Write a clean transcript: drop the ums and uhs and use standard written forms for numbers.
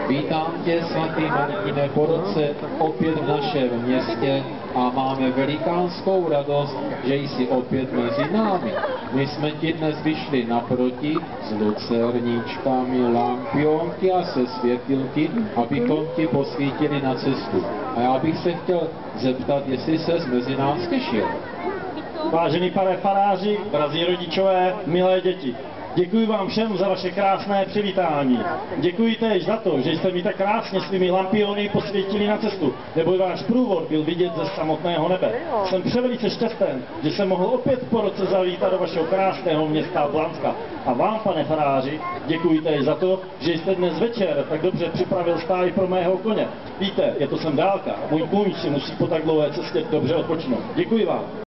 Vítám tě, svatý Martine, po roce opět v našem městě a máme velikánskou radost, že jsi opět mezi námi. My jsme ti dnes vyšli naproti s lucerníčkami, lampionky a se světilky, abychom ti posvítili na cestu. A já bych se chtěl zeptat, jestli ses mezi nás těšil. Vážený pane faráři, drazí rodičové, milé děti, děkuji vám všem za vaše krásné přivítání. Děkuji též za to, že jste mi tak krásně svými lampiony posvětili na cestu, neboť váš průvod byl vidět ze samotného nebe. Jsem převelice šťasten, že jsem mohl opět po roce zavítat do vašeho krásného města Blanska. A vám, pane faráři, děkuji též za to, že jste dnes večer tak dobře připravil stáj pro mého koně. Víte, je to sem dálka a můj kůň si musí po tak dlouhé cestě dobře odpočinout. Děkuji vám.